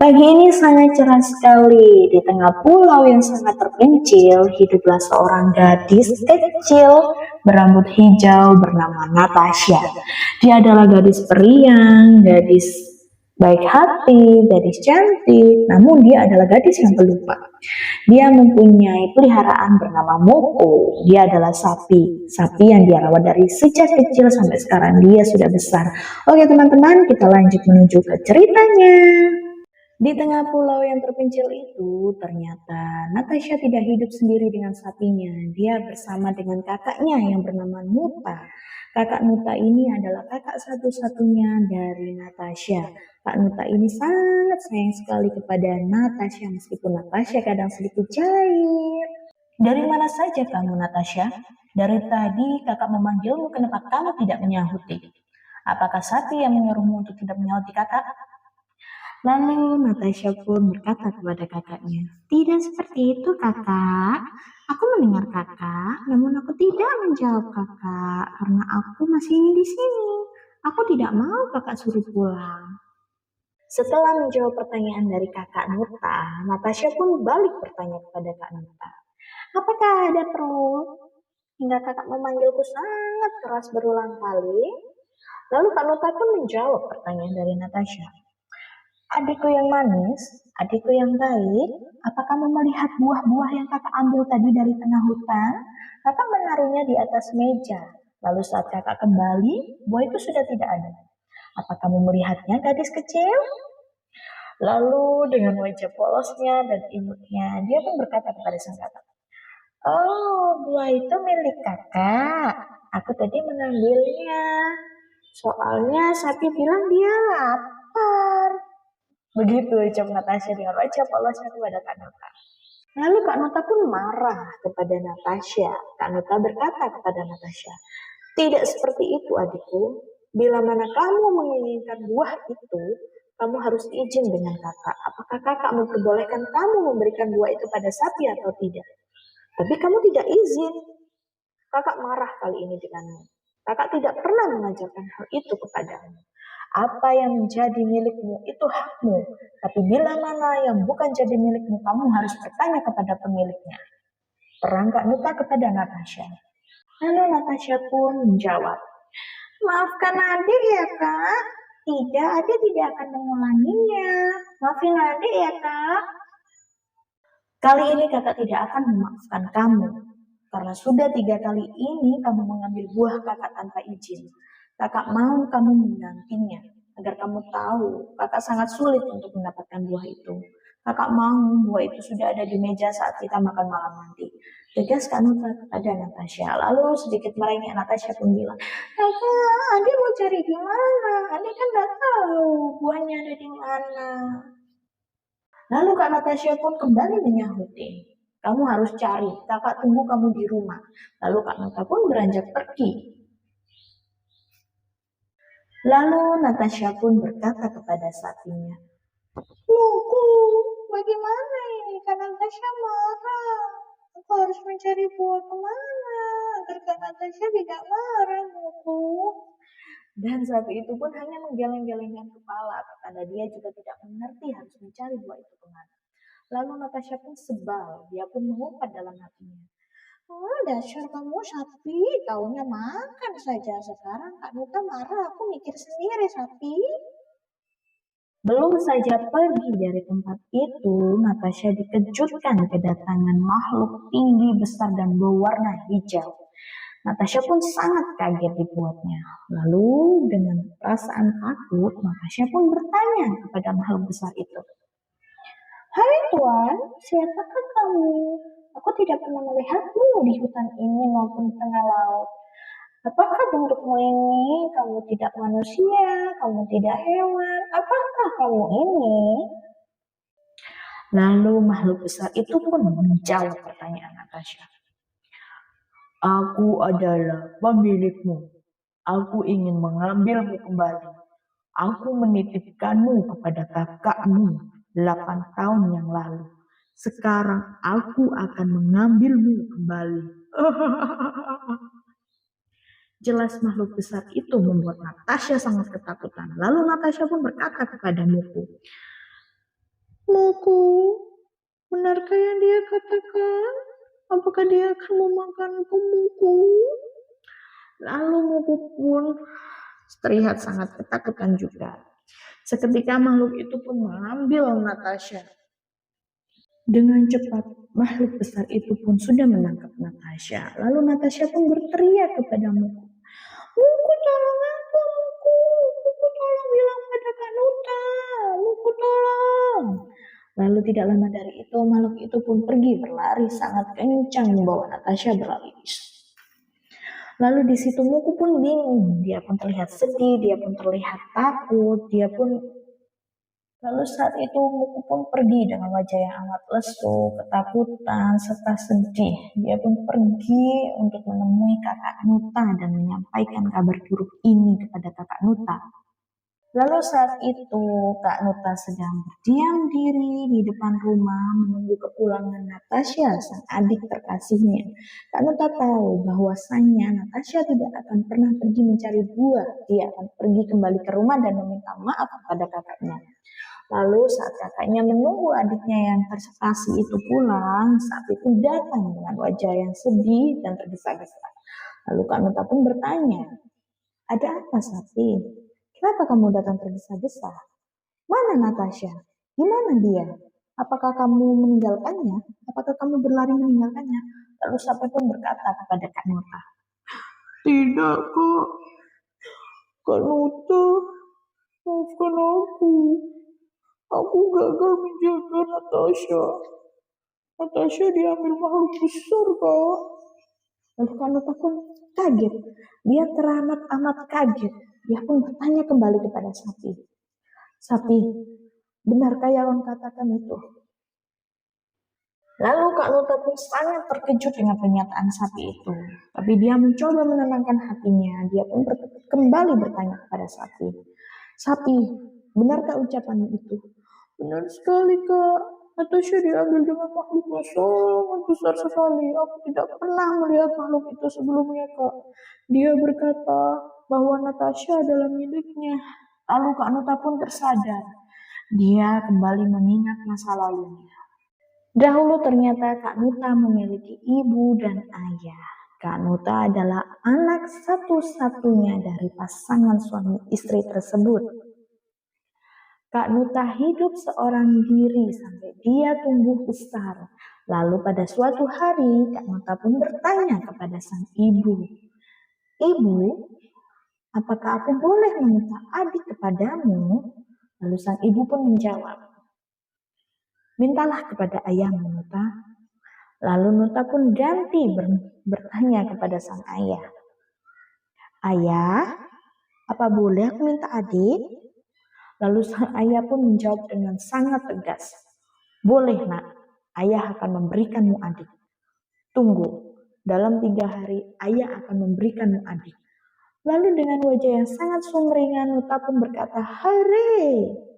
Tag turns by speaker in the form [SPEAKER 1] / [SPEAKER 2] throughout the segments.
[SPEAKER 1] Pagi ini sangat cerah sekali. Di tengah pulau yang sangat terpencil, hiduplah seorang gadis kecil berambut hijau bernama Natasha. Dia adalah gadis periang, gadis baik hati, gadis cantik, namun dia adalah gadis yang pelupa. Dia mempunyai peliharaan bernama Moko. Dia adalah sapi yang dia rawat dari sejak kecil sampai sekarang dia sudah besar. Oke teman-teman, kita lanjut menuju ke ceritanya. Di tengah pulau yang terpencil itu, ternyata Natasha tidak hidup sendiri dengan sapinya. Dia bersama dengan kakaknya yang bernama Nuta. Kakak Nuta ini adalah kakak satu-satunya dari Natasha. Kak Nuta ini sangat sayang sekali kepada Natasha meskipun Natasha kadang sedikit cair. Dari mana saja kamu, Natasha? Dari tadi kakak memanggilmu, kenapa kamu tidak menyahuti? Apakah sapi yang menyuruhmu untuk tidak menyahuti kakak? Lalu Natasha pun berkata kepada kakaknya, "Tidak seperti itu kakak. Aku mendengar kakak, namun aku tidak menjawab kakak karena aku masih ingin di sini. Aku tidak mau kakak suruh pulang." Setelah menjawab pertanyaan dari kakak Nuta, Natasha pun balik bertanya kepada kak Nuta, "Apakah ada perlu hingga kakak memanggilku sangat keras berulang kali?" Lalu kak Nuta pun menjawab pertanyaan dari Natasha, "Adikku yang manis, adikku yang baik, apa kamu melihat buah-buah yang kakak ambil tadi dari tengah hutan? Kakak menaruhnya di atas meja. Lalu saat kakak kembali, buah itu sudah tidak ada. Apa kamu melihatnya, gadis kecil?" Lalu dengan wajah polosnya dan imutnya, dia pun berkata kepada sang kakak, "Oh, buah itu milik kakak. Aku tadi mengambilnya. Soalnya sapi bilang dia lapar." Begitu ucap Natasha dengan wajah polosnya kepada Kak Nota. Lalu Kak Nota pun marah kepada Natasha. Kak Nota berkata kepada Natasha, "Tidak seperti itu adikku. Bila mana kamu menginginkan buah itu, kamu harus izin dengan kakak. Apakah kakak memperbolehkan kamu memberikan buah itu pada sapi atau tidak? Tapi kamu tidak izin." Kakak marah kali ini denganmu. Kakak tidak pernah mengajarkan hal itu kepadamu. Apa yang menjadi milikmu itu hakmu, tapi bila mana yang bukan jadi milikmu, kamu harus bertanya kepada pemiliknya. Terang Kak Nuta kepada Natasha. Lalu Natasha pun menjawab, "Maafkan adik ya kak. Tidak, adik tidak akan mengulanginya. Maafin adik ya kak." Kali ini kakak tidak akan memaafkan kamu, karena sudah 3 kali ini kamu mengambil buah kakak tanpa izin. Kakak mau kamu menggantinya, agar kamu tahu kakak sangat sulit untuk mendapatkan buah itu. Kakak mau buah itu sudah ada di meja saat kita makan malam nanti. Tegas Kak Nuta kepada Natasha. Lalu sedikit merengek Natasha pun bilang, "Kakak, adik mau cari di mana? Adik kan nggak tahu buahnya ada di mana." Lalu Kak Natasha pun kembali menyahuti, "Kamu harus cari, kakak tunggu kamu di rumah." Lalu Kak Nata pun beranjak pergi. Lalu Natasha pun berkata kepada sapinya, "Loku, bagaimana ini? Kak Natasha marah. Aku harus mencari buah kemana agar Kak Natasha tidak marah, Loku." Dan sapi itu pun hanya menggeleng-gelengkan kepala karena dia juga tidak mengerti harus mencari buah itu kemana. Lalu Natasha pun sebal, dia pun mengumpat dalam hatinya, "Oh, dasar kamu sapi, taunya makan saja. Sekarang Kak Nuta marah, aku mikir sendiri sapi." Belum saja pergi dari tempat itu, Natasha dikejutkan kedatangan makhluk tinggi, besar, dan berwarna hijau. Natasha pun sangat kaget dibuatnya. Lalu dengan perasaan takut, Natasha pun bertanya kepada makhluk besar itu, "Hai Tuan, siapakah kamu? Aku tidak pernah melihatmu di hutan ini maupun di tengah laut. Apakah bentukmu ini? Kamu tidak manusia, kamu tidak hewan. Apakah kamu ini?" Lalu makhluk besar itu pun menjawab pertanyaan Natasha. "Aku adalah pemilikmu. Aku ingin mengambilmu kembali. Aku menitipkanmu kepada kakakmu 8 tahun yang lalu. Sekarang aku akan mengambilmu kembali." Jelas makhluk besar itu membuat Natasha sangat ketakutan. Lalu Natasha pun berkata kepada Muku, Muku, benarkah yang dia katakan? Apakah dia akan memakanku, Muku? Lalu Muku pun terlihat sangat ketakutan juga. Seketika makhluk itu pun mengambil Natasha. Dengan cepat, makhluk besar itu pun sudah menangkap Natasha. Lalu Natasha pun berteriak kepada Muku. Muku, tolong aku, Muku. Muku, tolong bilang pada Kak Nuta. Muku, tolong. Lalu tidak lama dari itu, makhluk itu pun pergi berlari sangat kencang membawa Natasha berlari. Lalu di situ Muku pun bingung. Dia pun terlihat sedih, dia pun terlihat takut, Lalu saat itu Muku pun pergi dengan wajah yang amat lesu, ketakutan, serta sedih. Dia pun pergi untuk menemui kakak Nuta dan menyampaikan kabar buruk ini kepada kakak Nuta. Lalu saat itu Kak Nuta sedang berdiam diri di depan rumah menunggu kepulangan Natasha, sang adik terkasihnya. Kak Nuta tahu bahwasannya Natasha tidak akan pernah pergi mencari buah. Dia akan pergi kembali ke rumah dan meminta maaf kepada kakaknya. Lalu saat kakaknya menunggu adiknya yang terkasih itu pulang, saat itu datang dengan wajah yang sedih dan tergesa-gesa. Lalu Kak Nuta pun bertanya, ada apa Sapi? Kenapa kamu datang tergesa-gesa? Mana Natasha? Di mana dia? Apakah kamu meninggalkannya? Apakah kamu berlari meninggalkannya? Lalu Sapi pun berkata kepada Kak Nuta, tidak Kak, Kak Nuta, maafkan aku. Aku gagal menjaga Natasha. Natasha diambil makhluk besar, Kak. Lalu Kak Nuta pun kaget. Dia teramat-amat kaget. Dia pun bertanya kembali kepada Sapi. Sapi, benarkah yang katakan itu? Lalu Kak Nuta pun sangat terkejut dengan pernyataan Sapi itu. Tapi dia mencoba menenangkan hatinya. Dia pun kembali bertanya kepada Sapi. Sapi, benarkah ucapanmu itu? Benar sekali Kak. Natasha diambil dengan makhluk yang sangat besar sekali. Aku tidak pernah melihat makhluk itu sebelumnya Kak. Dia berkata bahwa Natasha adalah miliknya. Lalu Kak Nuta pun tersadar. Dia kembali mengingat masa lalunya. Dahulu ternyata Kak Nuta memiliki ibu dan ayah. Kak Nuta adalah anak satu-satunya dari pasangan suami istri tersebut. Kak Nuta hidup seorang diri sampai dia tumbuh besar. Lalu pada suatu hari Kak Nuta pun bertanya kepada sang ibu. Ibu, apakah aku boleh meminta adik kepadamu? Lalu sang ibu pun menjawab, mintalah kepada ayahmu Nuta. Lalu Nuta pun ganti bertanya kepada sang ayah. Ayah, apa boleh aku minta adik? Lalu sang ayah pun menjawab dengan sangat tegas. Boleh nak, ayah akan memberikanmu adik. Tunggu, dalam 3 hari ayah akan memberikanmu adik. Lalu dengan wajah yang sangat sumringah Nuta pun berkata, hore,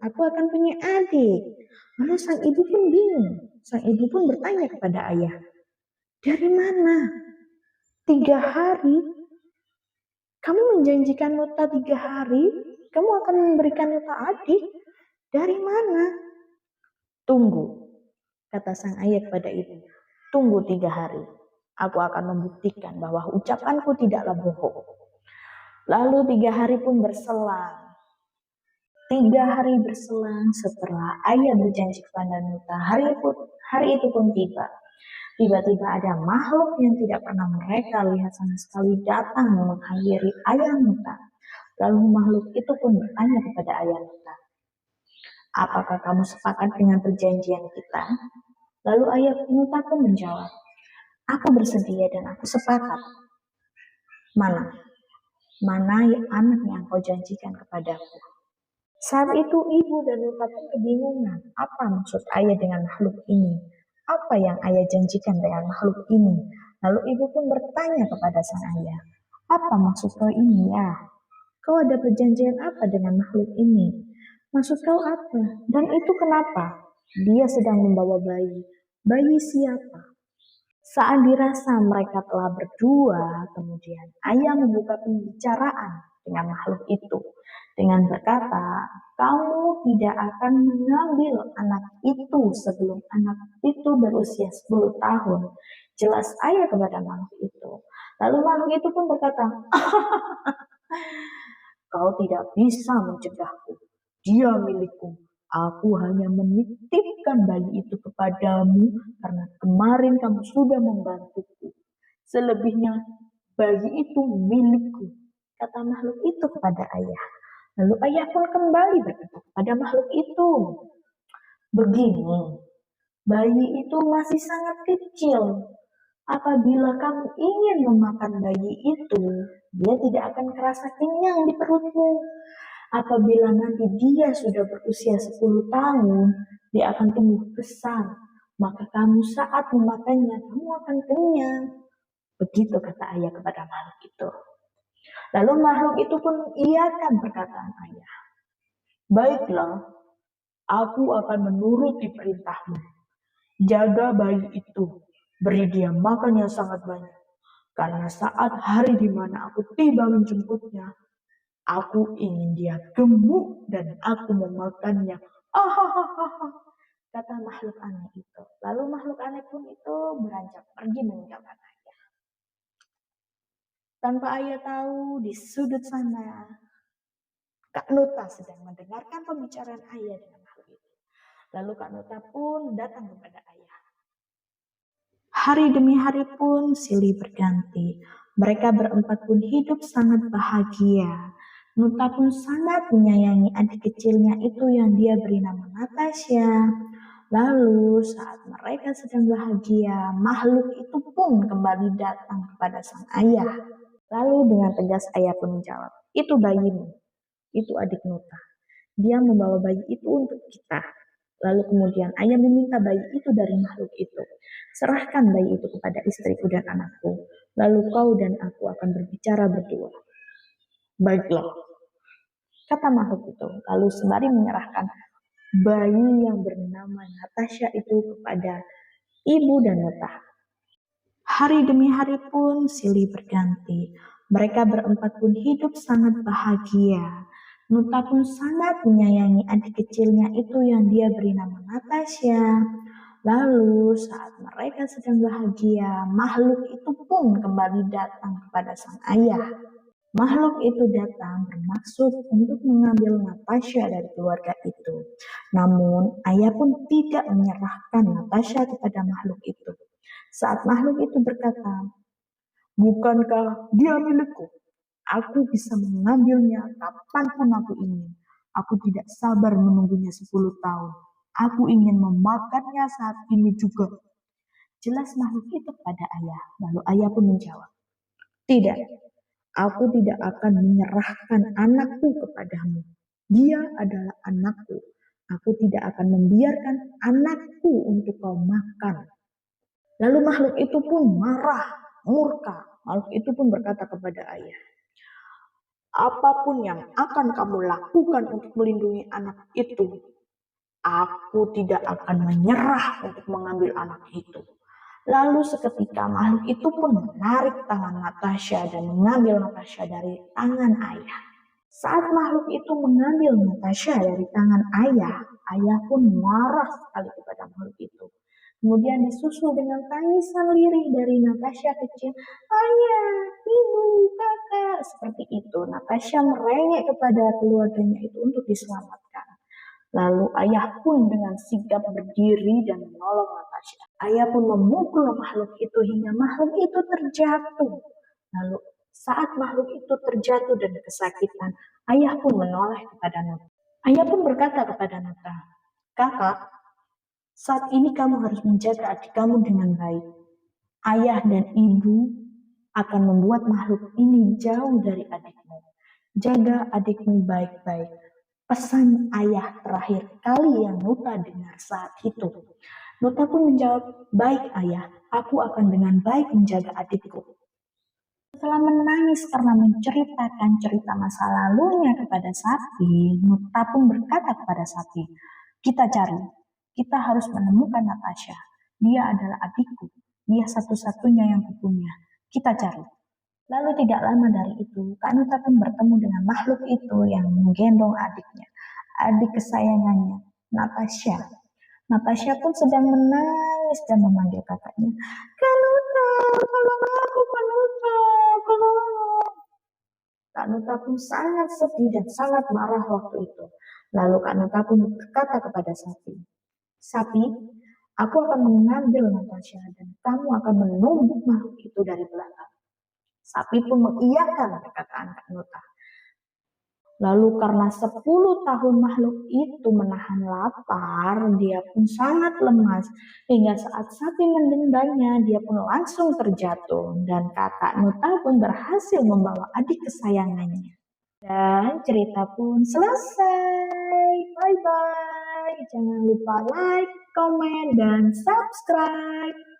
[SPEAKER 1] aku akan punya adik. Lalu sang ibu pun bingung. Sang ibu pun bertanya kepada ayah, dari mana? 3 hari? Kamu menjanjikan Nuta 3 hari? Kamu akan memberikan Nuta adik? Dari mana? Tunggu, kata sang ayah kepada ibu. Tunggu 3 hari. Aku akan membuktikan bahwa ucapanku tidaklah bohong. Lalu 3 hari pun berselang. 3 hari berselang setelah ayah berjanji kepada Nuta, hari itu pun tiba. Tiba-tiba ada makhluk yang tidak pernah mereka lihat sama sekali datang menghampiri ayah Nuta. Lalu makhluk itu pun bertanya kepada ayah Nuta, apakah kamu sepakat dengan perjanjian kita? Lalu ayah Nuta pun menjawab, aku bersedia dan aku sepakat. Mana anak yang kau janjikan kepadaku? Saat itu ibu dan Nuta pun kebingungan, apa maksud ayah dengan makhluk ini? Apa yang ayah janjikan dengan makhluk ini? Lalu ibu pun bertanya kepada sang ayah, apa maksud kau ini ya? Kau ada perjanjian apa dengan makhluk ini? Maksud kau apa? Dan itu kenapa? Dia sedang membawa bayi. Bayi siapa? Saat dirasa mereka telah berdua, kemudian ayah membuka pembicaraan dengan makhluk itu. dengan berkata, kamu tidak akan mengambil anak itu sebelum anak itu berusia 10 tahun. Jelas ayah kepada makhluk itu. Lalu makhluk itu pun berkata, kau tidak bisa mencegahku. Dia milikku. Aku hanya menitipkan bayi itu kepadamu karena kemarin kamu sudah membantuku. Selebihnya, bayi itu milikku, kata makhluk itu kepada ayah. Lalu ayah pun kembali berkata kepada makhluk itu, begini, bayi itu masih sangat kecil. Apabila kamu ingin memakan bayi itu, dia tidak akan kerasa kenyang di perutmu. Apabila nanti dia sudah berusia 10 tahun, dia akan tumbuh besar. Maka kamu saat memakannya, kamu akan kenyang. Begitu kata ayah kepada makhluk itu. Lalu makhluk itu pun iakan perkataan ayah. Baiklah, aku akan menuruti perintahmu. Jaga bayi itu, beri dia makan yang sangat banyak. Karena saat hari di mana aku tiba menjemputnya, aku ingin dia gemuk dan aku memakannya. Ahahaha, kata makhluk aneh itu. Lalu makhluk aneh pun itu beranjak pergi meninggalkan ayah. Tanpa ayah tahu, di sudut sana, Kak Nuta sedang mendengarkan pembicaraan ayah dengan makhluk itu. Lalu Kak Nuta pun datang kepada ayah. Hari demi hari pun silih berganti. Mereka berempat pun hidup sangat bahagia. Nuta pun sangat menyayangi adik kecilnya itu yang dia beri nama Natasha. Lalu saat mereka sedang bahagia, makhluk itu pun kembali datang kepada sang ayah. Lalu dengan tegas ayah pun menjawab, itu bayimu, itu adik Nuta. Dia membawa bayi itu untuk kita. Lalu kemudian ayah meminta bayi itu dari makhluk itu. Serahkan bayi itu kepada istriku dan anakku. Lalu kau dan aku akan berbicara berdua. Baiklah, kata makhluk itu. Lalu sembari menyerahkan bayi yang bernama Natasha itu kepada ibu dan Nuta. Hari demi hari pun silih berganti. Mereka berempat pun hidup sangat bahagia. Nuta pun sangat menyayangi adik kecilnya itu yang dia beri nama Natasha. Lalu saat mereka sedang bahagia, makhluk itu pun kembali datang kepada sang ayah. Makhluk itu datang bermaksud untuk mengambil Natasha dari keluarga itu. Namun ayah pun tidak menyerahkan Natasha kepada makhluk itu. Saat makhluk itu berkata, bukankah dia milikku? Aku bisa mengambilnya kapanpun aku ingin. Aku tidak sabar menunggunya 10 tahun. Aku ingin memakannya saat ini juga. Jelas makhluk itu pada ayah. Lalu ayah pun menjawab, tidak, aku tidak akan menyerahkan anakku kepadamu. Dia adalah anakku. Aku tidak akan membiarkan anakku untuk kau makan. Lalu makhluk itu pun marah, murka. Makhluk itu pun berkata kepada ayah, apapun yang akan kamu lakukan untuk melindungi anak itu, aku tidak akan menyerah untuk mengambil anak itu. Lalu seketika makhluk itu pun menarik tangan Natasha dan mengambil Natasha dari tangan ayah. Saat makhluk itu mengambil Natasha dari tangan ayah, ayah pun marah sekali kepada makhluk itu. Kemudian disusul dengan tangisan lirih dari Natasha kecil. Ayah, ibu, kakak. Seperti itu, Natasha merengek kepada keluarganya itu untuk diselamatkan. Lalu ayah pun dengan sigap berdiri dan menolong Natasha. Ayah pun memukul makhluk itu hingga makhluk itu terjatuh. Lalu saat makhluk itu terjatuh dan kesakitan, ayah pun menoleh kepada Nuta. Ayah pun berkata kepada Nuta, kakak, saat ini kamu harus menjaga adik kamu dengan baik. Ayah dan ibu akan membuat makhluk ini jauh dari adikmu. Jaga adikmu baik-baik. Pesan ayah terakhir kali yang Nuta dengar saat itu. Nuta pun menjawab, baik ayah, aku akan dengan baik menjaga adikku. Setelah menangis karena menceritakan cerita masa lalunya kepada sapi, Nuta pun berkata kepada sapi, kita cari. Kita harus menemukan Natasha. Dia adalah adikku. Dia satu-satunya yang kupunya. Kita cari. Lalu tidak lama dari itu, Kak Nuta pun bertemu dengan makhluk itu yang menggendong adiknya, adik kesayangannya, Natasha. Natasha pun sedang menangis dan memanggil kakaknya, Kak Nuta, tolong aku, Kak Nuta, tolong. Kak Nuta pun sangat sedih dan sangat marah waktu itu. Lalu Kak Nuta pun berkata kepada sapi, Sapi, aku akan mengambil Natasha dan kamu akan menumbuk makhluk itu dari belakang. Sapi pun mengiyakan perkataan Kak Nuta. Lalu karena 10 tahun makhluk itu menahan lapar, dia pun sangat lemas. Hingga saat sapi mendendangnya, dia pun langsung terjatuh. Dan kakak Nuta pun berhasil membawa adik kesayangannya. Dan cerita pun selesai. Bye-bye. Jangan lupa like, komen, dan subscribe.